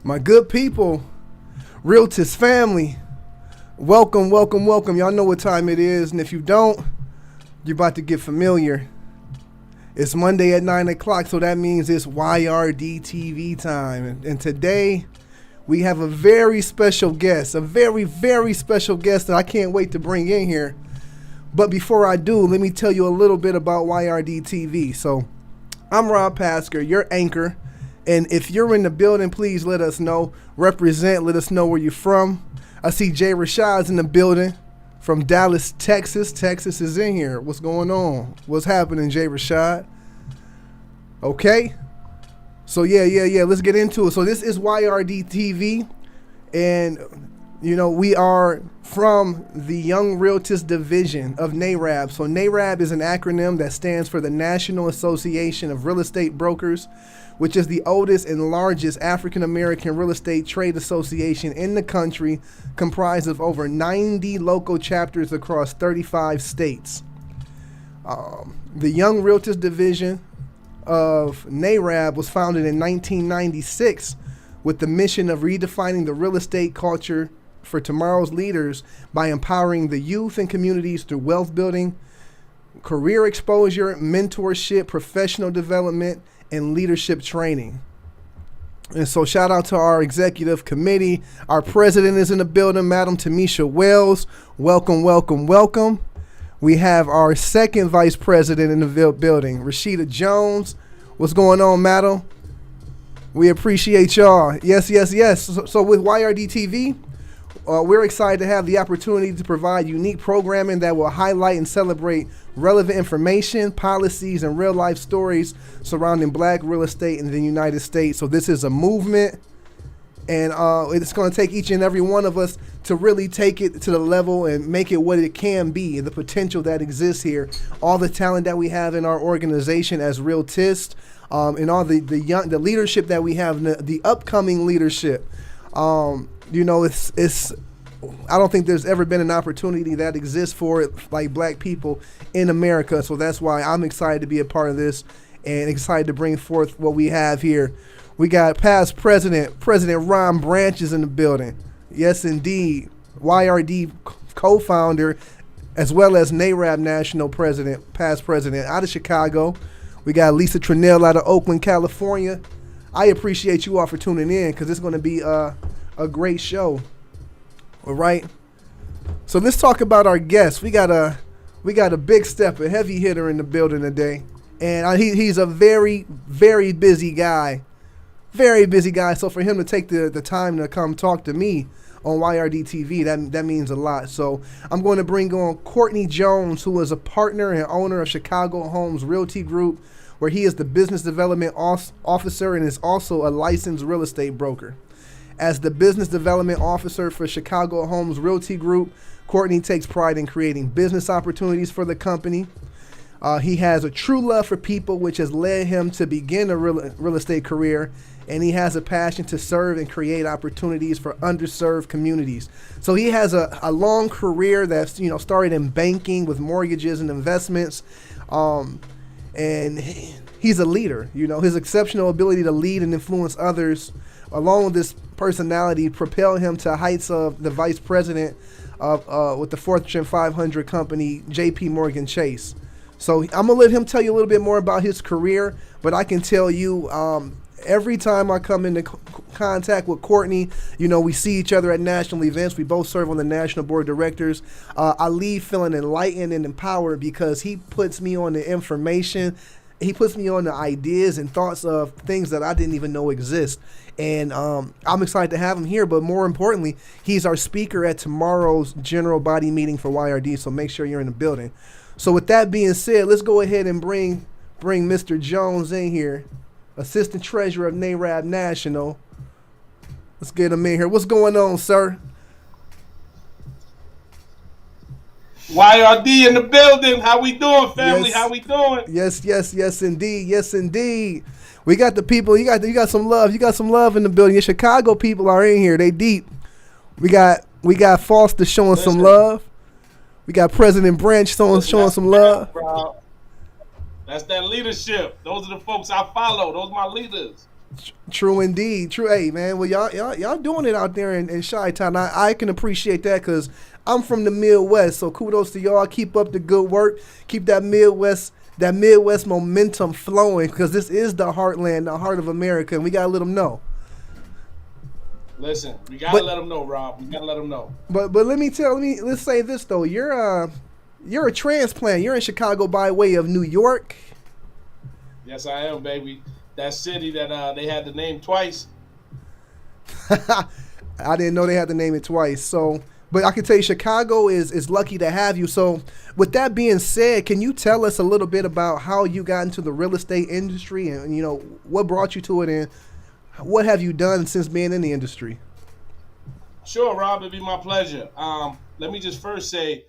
My good people, Realtist family, welcome, welcome, welcome. Y'all know what time it is, and if you don't, you're about to get familiar. It's Monday at 9 o'clock, so that means it's YRDtv time. And today, we have a very special guest, a very, very special guest that I can't wait to bring in here. But before I do, let me tell you a little bit about YRDtv. So, I'm Rob Pasker, your anchor. And if you're in the building, please let us know. Represent, let us know where you're from. I see Jay Rashad's in the building from Dallas, Texas. Texas is in here. What's going on? What's happening, Jay Rashad? Okay. So, yeah. Let's get into it. So, this is YRDtv. And, you know, we are from the Young Realtist Division of NAREB. So, NAREB is an acronym that stands for the National Association of Real Estate Brokers, which is the oldest and largest African-American real estate trade association in the country, comprised of over 90 local chapters across 35 states. The Young Realtist Division of NAREB was founded in 1996 with the mission of redefining the real estate culture for tomorrow's leaders by empowering the youth and communities through wealth building, career exposure, mentorship, professional development, and leadership training. And so shout out to our executive committee. Our president is in the building, Madam Tamisha Wells. Welcome, welcome, welcome. We have our second vice president in the building, Rashida Jones. What's going on, madam? We appreciate y'all. Yes. So with YRDtv, we're excited to have the opportunity to provide unique programming that will highlight and celebrate relevant information, policies, and real-life stories surrounding black real estate in the United States. So this is a movement, and it's going to take each and every one of us to really take it to the level and make it what it can be, the potential that exists here, all the talent that we have in our organization as Realtists, and all the leadership that we have, the upcoming leadership. You know, it's I don't think there's ever been an opportunity that exists for it, like black people in America. So that's why I'm excited to be a part of this and excited to bring forth what we have here. We got past President Ron Branches in the building. Yes, indeed. YRD co-founder, as well as NAREB national president, past president out of Chicago. We got Lisa Trinnell out of Oakland, California. I appreciate you all for tuning in because it's going to be a great show. All right. So let's talk about our guest. We got a big step, a heavy hitter in the building today, and he's a very, very busy guy. Very busy guy. So for him to take the time to come talk to me on YRDtv, that means a lot. So I'm going to bring on Courtney Jones, who is a partner and owner of Chicago Homes Realty Group, where he is the business development officer and is also a licensed real estate broker. As the business development officer for Chicago Homes Realty Group, Courtney takes pride in creating business opportunities for the company. He has a true love for people, which has led him to begin a real estate career, and he has a passion to serve and create opportunities for underserved communities. So he has a long career that's started in banking with mortgages and investments, and he's a leader. His exceptional ability to lead and influence others, along with this personality, propel him to heights of the vice president of with the Fortune 500 company JP Morgan Chase. So I'm gonna let him tell you a little bit more about his career, but I can tell you, every time I come into contact with Courtney, we see each other at national events. We both serve on the national board of directors. I leave feeling enlightened and empowered because he puts me on the information. He puts me on the ideas and thoughts of things that I didn't even know exist. And I'm excited to have him here. But more importantly, he's our speaker at tomorrow's general body meeting for YRD. So make sure you're in the building. So with that being said, let's go ahead and bring Mr. Jones in here, Assistant Treasurer of NAREB National. Let's get him in here. What's going on, sir? YRD in the building. How we doing, family? Yes. How we doing? Yes, indeed. Yes, indeed. We got the people. You got some love. You got some love in the building. Your Chicago people are in here. They deep. We got Foster showing some love. We got President Branch showing some love. Bro. That's that leadership. Those are the folks I follow. Those are my leaders. True indeed. True. Hey, man. Well, y'all doing it out there in Chi-Town. I can appreciate that because I'm from the Midwest. So kudos to y'all. Keep up the good work. Keep that Midwest momentum flowing because this is the heartland, the heart of America, and we gotta let them know. Listen, we gotta let them know, Rob. We gotta let them know. But let's say this though. You're a transplant. You're in Chicago by way of New York. Yes, I am, baby. That city that they had to name twice. I didn't know they had to name it twice. So, but I can tell you, Chicago is lucky to have you. So, with that being said, can you tell us a little bit about how you got into the real estate industry and what brought you to it and what have you done since being in the industry? Sure, Rob. It'd be my pleasure. Let me just first say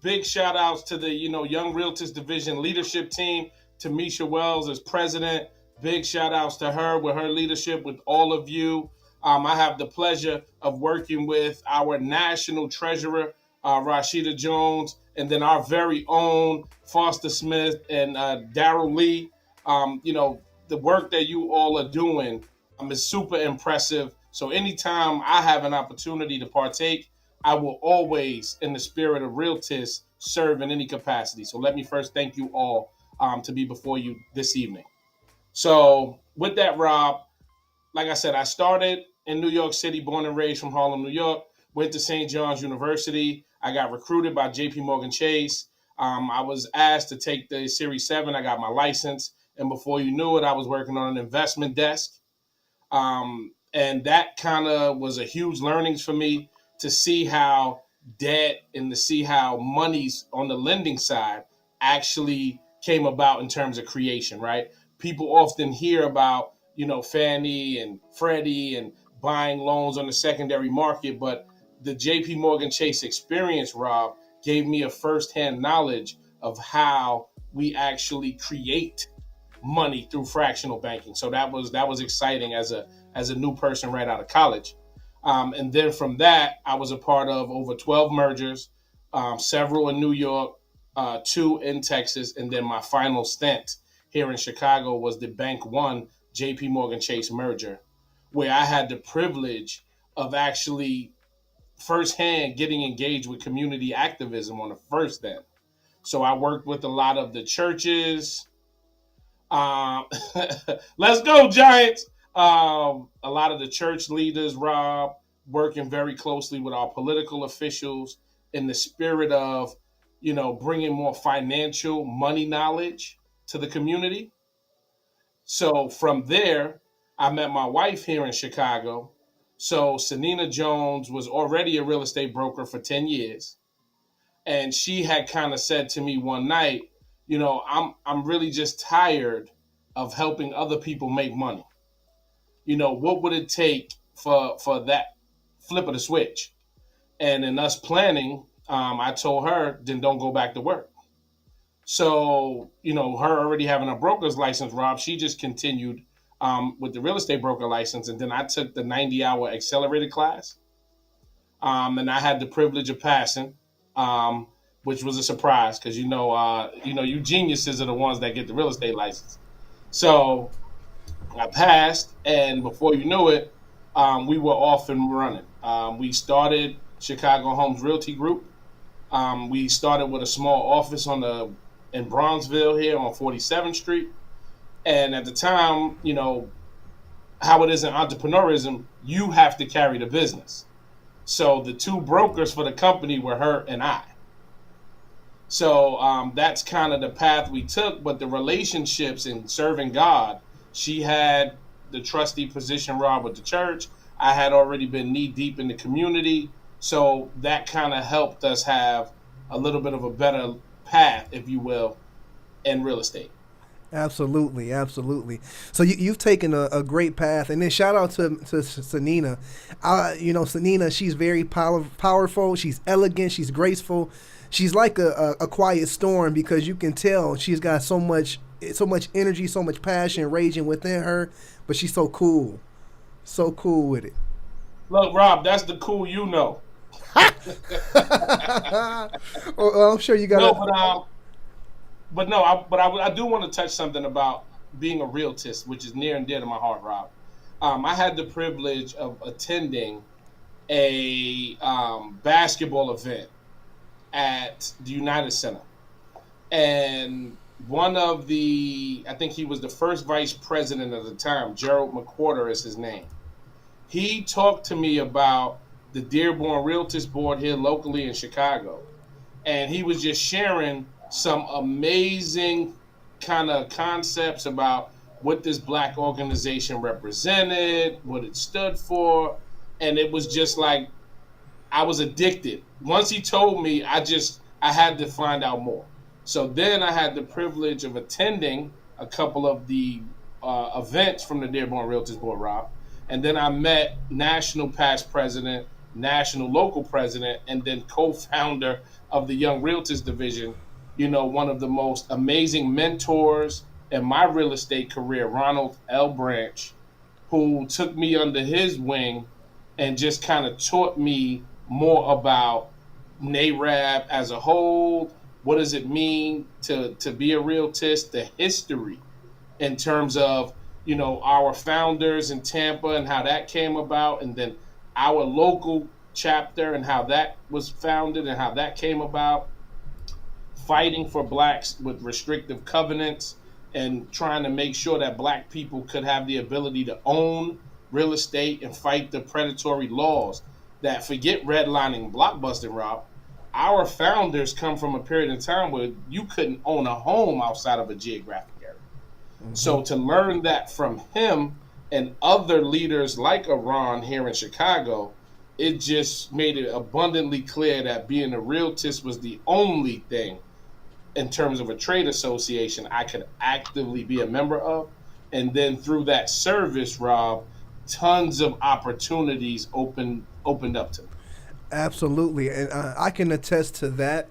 big shout outs to the Young Realtors Division leadership team, to Misha Wells as president. Big shout outs to her with her leadership, with all of you. I have the pleasure of working with our national treasurer, Rashida Jones, and then our very own Foster Smith and Darryl Lee. The work that you all are doing is super impressive. So anytime I have an opportunity to partake, I will always, in the spirit of realtors, serve in any capacity. So let me first thank you all to be before you this evening. So with that, Rob, like I said, I started in New York City, born and raised from Harlem, New York, went to St. John's University. I got recruited by JP Morgan Chase. I was asked to take the Series 7. I got my license. And before you knew it, I was working on an investment desk. And that kind of was a huge learnings for me to see how debt and to see how monies on the lending side actually came about in terms of creation, right? People often hear about, Fannie and Freddie and buying loans on the secondary market, but the JP Morgan Chase experience, Rob, gave me a firsthand knowledge of how we actually create money through fractional banking. So that was exciting as a new person right out of college. And then from that, I was a part of over 12 mergers, several in New York, two in Texas, and then my final stint here in Chicago was the Bank One JP Morgan Chase merger, where I had the privilege of actually firsthand getting engaged with community activism on the first end. So I worked with a lot of the churches. Um, let's go, Giants. A lot of the church leaders, Rob, working very closely with our political officials in the spirit of, bringing more financial money knowledge to the community. So from there, I met my wife here in Chicago. So Sanina Jones was already a real estate broker for 10 years. And she had kind of said to me one night, I'm really just tired of helping other people make money. What would it take for that flip of the switch? And in us planning, I told her, then don't go back to work. So, her already having a broker's license, Rob, she just continued with the real estate broker license. And then I took the 90-hour accelerated class. And I had the privilege of passing, which was a surprise because, you geniuses are the ones that get the real estate license. So I passed, and before you knew it, we were off and running. We started Chicago Homes Realty Group. We started with a small office in Bronzeville here on 47th Street. And at the time, how it is in entrepreneurism, you have to carry the business. So the two brokers for the company were her and I. So that's kind of the path we took. But the relationships in serving God, she had the trustee position, Rob, with the church. I had already been knee deep in the community. So that kind of helped us have a little bit of a better path, if you will, in real estate. Absolutely, absolutely. So you've taken a great path, and then shout out to Sanina. Sanina, she's very powerful. She's elegant. She's graceful. She's like a quiet storm because you can tell she's got so much energy, so much passion raging within her. But she's so cool with it. Look, Rob, that's the cool Well, I'm sure you got. No, I do want to touch something about being a realtist, which is near and dear to my heart, Rob. I had the privilege of attending a basketball event at the United Center. And I think he was the first vice president at the time, Gerald McWhorter is his name. He talked to me about the Dearborn Realtors Board here locally in Chicago. And he was just sharing some amazing kind of concepts about what this Black organization represented, what it stood for. And it was just like, I was addicted. Once he told me, I had to find out more. So then I had the privilege of attending a couple of the events from the Dearborn Realtors Board, Rob. And then I met national past president, national local president, and then co-founder of the Young Realtors Division, one of the most amazing mentors in my real estate career, Ronald L. Branch, who took me under his wing and just kind of taught me more about NAREB as a whole. What does it mean to be a realtist? The history in terms of, our founders in Tampa and how that came about, and then our local chapter and how that was founded and how that came about, fighting for Blacks with restrictive covenants and trying to make sure that Black people could have the ability to own real estate and fight the predatory laws that, forget redlining, blockbusting, Rob. Our founders come from a period in time where you couldn't own a home outside of a geographic area. Mm-hmm. So to learn that from him and other leaders like Ron here in Chicago, it just made it abundantly clear that being a realtist was the only thing in terms of a trade association I could actively be a member of. And then through that service, Rob, tons of opportunities opened up to me. Absolutely, and I can attest to that.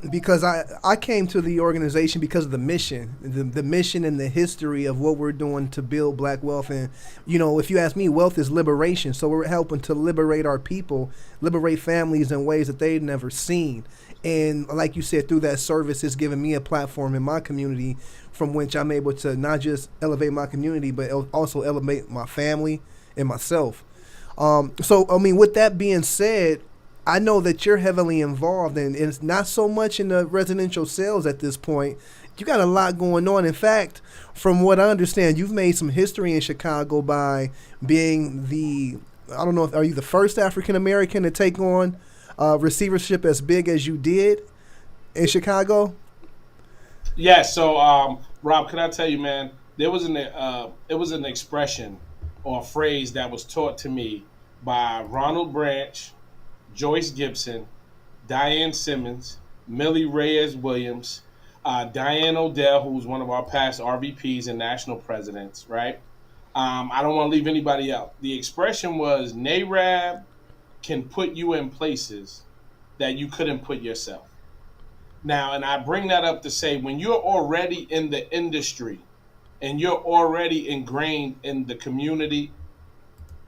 Because I came to the organization because of the mission, the mission and the history of what we're doing to build black wealth. And, you know, if you ask me, wealth is liberation. So we're helping to liberate our people, liberate families in ways that they've never seen. And like you said, through that service, it's given me a platform in my community from which I'm able to not just elevate my community, but also elevate my family and myself. So, I mean, with that being said, I know that you're heavily involved, and it's not so much in the residential sales at this point. You got a lot going on. In fact, from what I understand, you've made some history in Chicago by being I don't know, are you the first African American to take on receivership as big as you did in Chicago? Yeah. So, Rob, can I tell you, man, it was an expression or a phrase that was taught to me by Ronald Branch, Joyce Gibson, Diane Simmons, Millie Reyes Williams, Diane Odell, who was one of our past RVPs and national presidents, right? I don't want to leave anybody out. The expression was, NAREB can put you in places that you couldn't put yourself. Now, and I bring that up to say, when you're already in the industry and you're already ingrained in the community,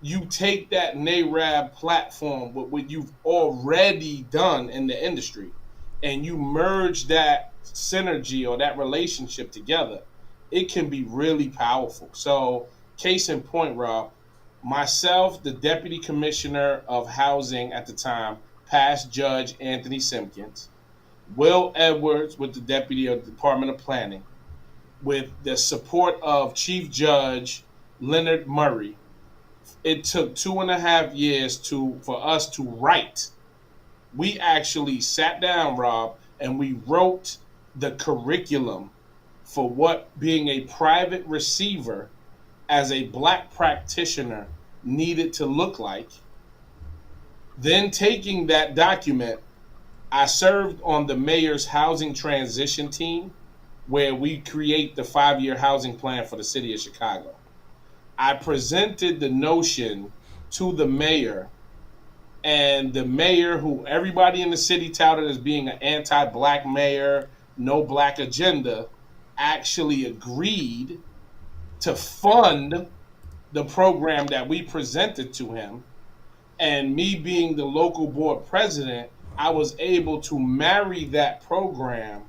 you take that NAREB platform with what you've already done in the industry and you merge that synergy or that relationship together, it can be really powerful. So, case in point, Rob, myself, the Deputy Commissioner of Housing at the time, past Judge Anthony Simpkins, Will Edwards with the Deputy of the Department of Planning, with the support of Chief Judge Leonard Murray, it took 2.5 years for us to write. We actually sat down, Rob, and we wrote the curriculum for what being a private receiver as a black practitioner needed to look like. Then taking that document, I served on the mayor's housing transition team where we create the 5-year housing plan for the city of Chicago. I presented the notion to the mayor, and the mayor, who everybody in the city touted as being an anti-black mayor, no black agenda, actually agreed to fund the program that we presented to him. And me being the local board president, I was able to marry that program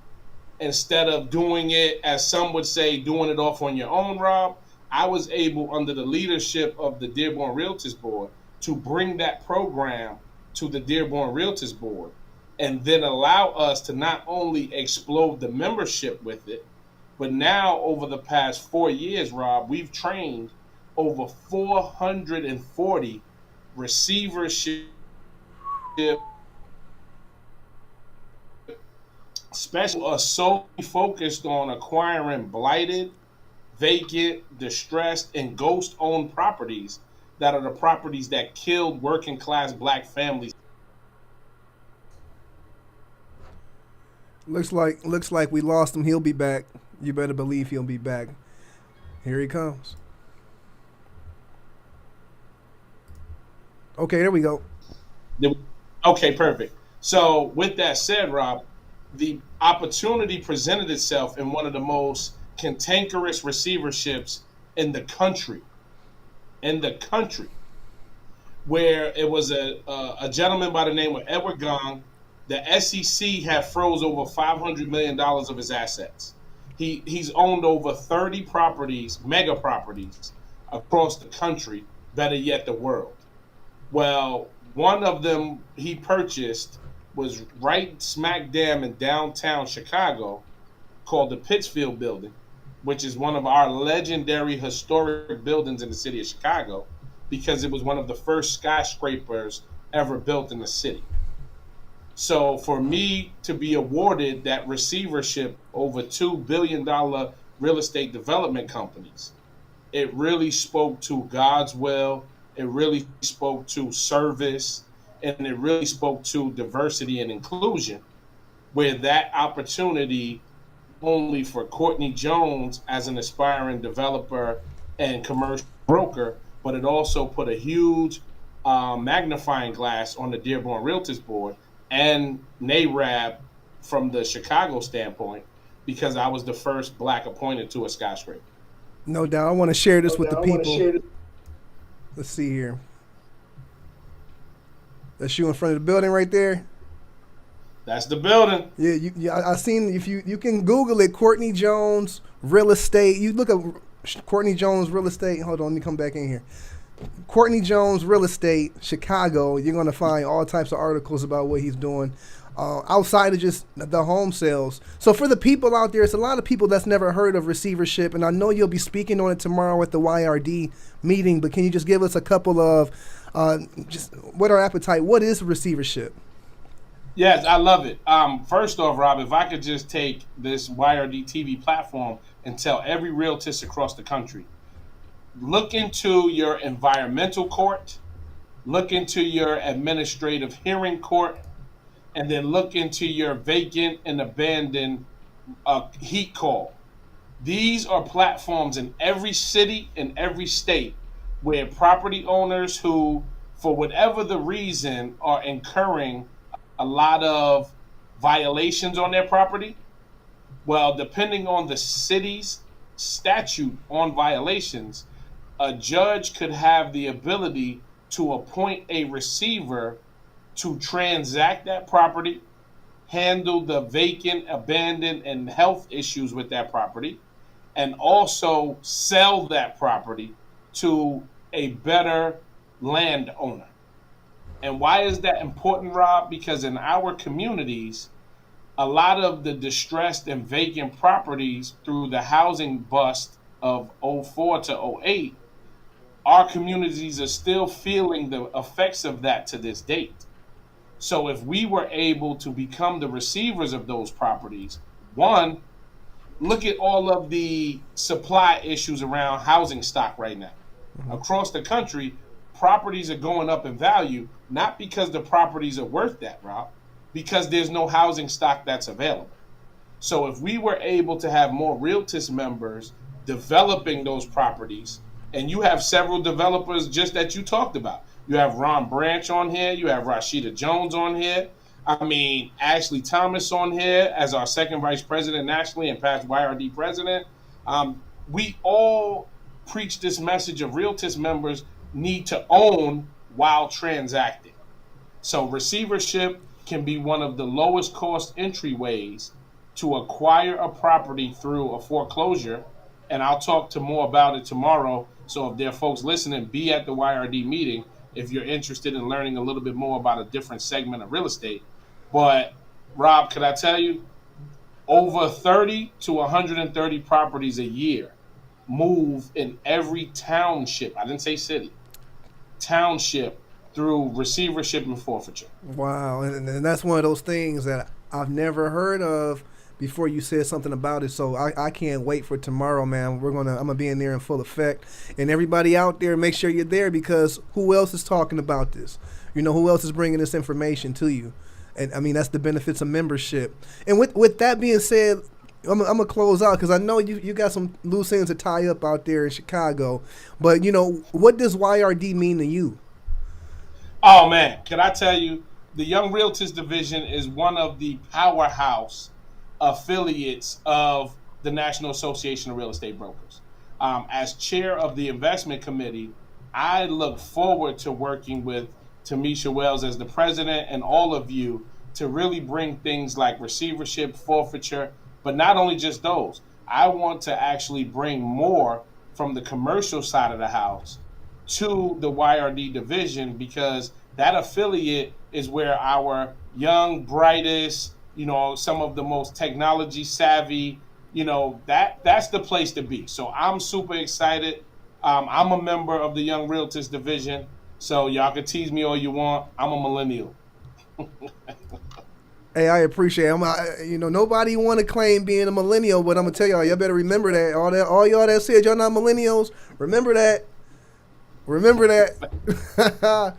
instead of doing it, as some would say, doing it off on your own, Rob. I was able, under the leadership of the Dearborn Realtors Board, to bring that program to the Dearborn Realtors Board and then allow us to not only explode the membership with it, but now over the past 4 years, Rob, we've trained over 440 receivership specialists are solely focused on acquiring blighted, vacant, distressed, and ghost-owned properties that are the properties that killed working-class black families. Looks like we lost him. He'll be back. You better believe he'll be back. Here he comes. Okay, there we go. Okay, perfect. So with that said, Rob, the opportunity presented itself in one of the most cantankerous receiverships in the country, where it was a gentleman by the name of Edward Gong. The SEC had froze over $500 million of his assets. He's owned over 30 properties, mega properties, across the country, better yet the world. Well, one of them he purchased was right smack dab in downtown Chicago, called the Pittsfield Building, which is one of our legendary historic buildings in the city of Chicago, because it was one of the first skyscrapers ever built in the city. So for me to be awarded that receivership over $2 billion real estate development companies, it really spoke to God's will, it really spoke to service, and it really spoke to diversity and inclusion, where that opportunity only for Courtney Jones as an aspiring developer and commercial broker, but it also put a huge magnifying glass on the Dearborn Realtors Board and NAREB from the Chicago standpoint because I was the first black appointed to a skyscraper. No doubt. I want to share this with the people. Let's see here. That's you in front of the building right there. That's the building. Yeah, I seen, if you can Google it, Courtney Jones Real Estate. You look up Courtney Jones Real Estate. Hold on, let me come back in here. Courtney Jones Real Estate, Chicago. You're going to find all types of articles about what he's doing outside of just the home sales. So for the people out there, it's a lot of people that's never heard of receivership, and I know you'll be speaking on it tomorrow at the YRD meeting, but can you just give us a couple of just what our appetite, what is receivership? Yes, I love it. First off, Rob, if I could just take this YRDtv platform and tell every realtist across the country, look into your environmental court, look into your administrative hearing court, and then look into your vacant and abandoned heat call. These are platforms in every city, in every state, where property owners who, for whatever the reason, are incurring a lot of violations on their property. Well, depending on the city's statute on violations, a judge could have the ability to appoint a receiver to transact that property, handle the vacant, abandoned, and health issues with that property, and also sell that property to a better landowner. And why is that important, Rob? Because in our communities, a lot of the distressed and vacant properties through the housing bust of 04 to 08, our communities are still feeling the effects of that to this date. So if we were able to become the receivers of those properties, one, look at all of the supply issues around housing stock right now. Mm-hmm. Across the country, properties are going up in value, not because the properties are worth that, Rob, because there's no housing stock that's available. So if we were able to have more Realtist members developing those properties, and you have several developers just that you talked about. You have Ron Branch on here. You have Rashida Jones on here. I mean, Ashley Thomas on here as our second vice president nationally and past YRD president. We all preach this message of Realtist members need to own while transacting. So receivership can be one of the lowest cost entryways to acquire a property through a foreclosure. And I'll talk to more about it tomorrow. So if there are folks listening, be at the YRD meeting if you're interested in learning a little bit more about a different segment of real estate. But Rob, could I tell you, over 30 to 130 properties a year move in every township. I didn't say city. Township through receivership and forfeiture. Wow, and that's one of those things that I've never heard of before you said something about it. So I can't wait for tomorrow, man. I'm gonna be in there in full effect. And everybody out there, make sure you're there, because who else is talking about this? You know, who else is bringing this information to you? And I mean, that's the benefits of membership. And with that being said, I'm gonna close out, because I know you got some loose ends to tie up out there in Chicago. But you know, what does YRD mean to you? Oh man, can I tell you, the Young Realtors Division is one of the powerhouse affiliates of the National Association of Real Estate Brokers. As chair of the investment committee, I look forward to working with Tamisha Wells as the president and all of you to really bring things like receivership, forfeiture, but not only just those. I want to actually bring more from the commercial side of the house to the YRD division, because that affiliate is where our young, brightest, you know, some of the most technology savvy, you know, that's the place to be. So I'm super excited. I'm a member of the Young Realtors Division, so y'all can tease me all you want. I'm a millennial. Hey, I appreciate it. You know, nobody want to claim being a millennial, but I'm gonna tell y'all better remember that. All y'all that said y'all not millennials, remember that. Remember that.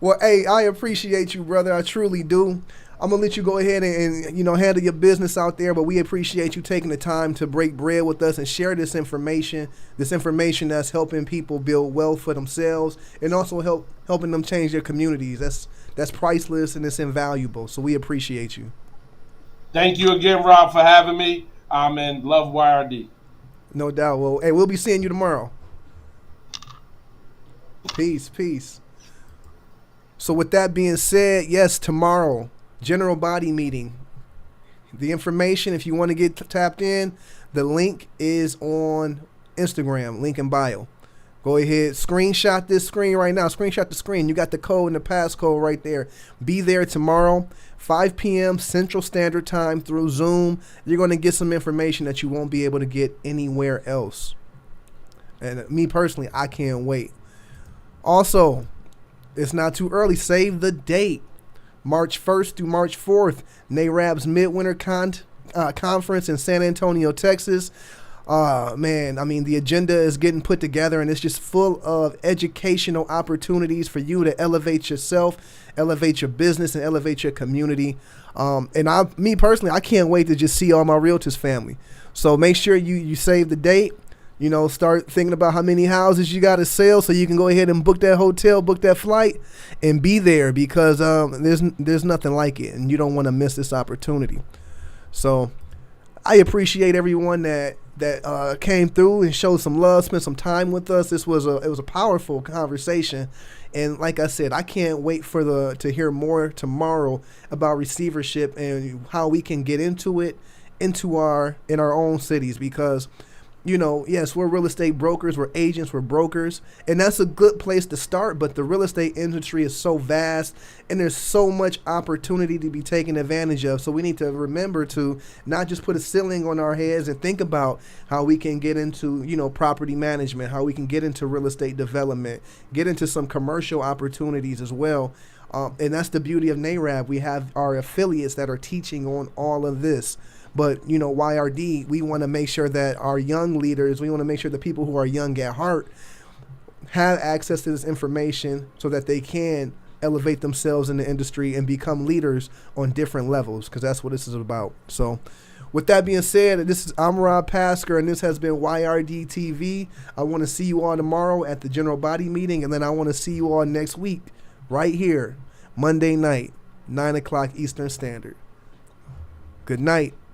Well, hey, I appreciate you, brother. I truly do. I'm gonna let you go ahead and you know, handle your business out there, but we appreciate you taking the time to break bread with us and share this information that's helping people build wealth for themselves and also helping them change their communities. That's priceless and it's invaluable. So we appreciate you. Thank you again, Rob, for having me. And love YRD. No doubt. Well, hey, we'll be seeing you tomorrow. Peace, peace. So with that being said, yes, tomorrow, general body meeting. The information, if you want to get tapped in, the link is on Instagram, link in bio. Go ahead, screenshot this screen right now. Screenshot the screen. You got the code and the passcode right there. Be there tomorrow, 5 p.m. Central Standard Time through Zoom. You're going to get some information that you won't be able to get anywhere else. And me personally, I can't wait. Also, it's not too early. Save the date. March 1st through March 4th, NAREB's MidWinter Conference in San Antonio, Texas. Man, I mean, the agenda is getting put together, and it's just full of educational opportunities for you to elevate yourself, elevate your business, and elevate your community. And me personally, I can't wait to just see all my Realtors family. So make sure you save the date. You know, start thinking about how many houses you got to sell so you can go ahead and book that hotel, book that flight, and be there, because there's nothing like it, and you don't want to miss this opportunity. So I appreciate everyone that came through and showed some love, spent some time with us. It was a powerful conversation, and like I said, I can't wait to hear more tomorrow about receivership and how we can get into it in our own cities, because you know, yes, we're real estate brokers, we're agents, we're brokers, and that's a good place to start, but the real estate industry is so vast, and there's so much opportunity to be taken advantage of, so we need to remember to not just put a ceiling on our heads and think about how we can get into, you know, property management, how we can get into real estate development, get into some commercial opportunities as well. And that's the beauty of NAREB. We have our affiliates that are teaching on all of this. But, you know, YRD, we want to make sure that our young leaders, we want to make sure that people who are young at heart have access to this information so that they can elevate themselves in the industry and become leaders on different levels, because that's what this is about. So with that being said, I'm Rob Pasker, and this has been YRDtv. I want to see you all tomorrow at the general body meeting, and then I want to see you all next week right here, Monday night, 9 o'clock Eastern Standard. Good night.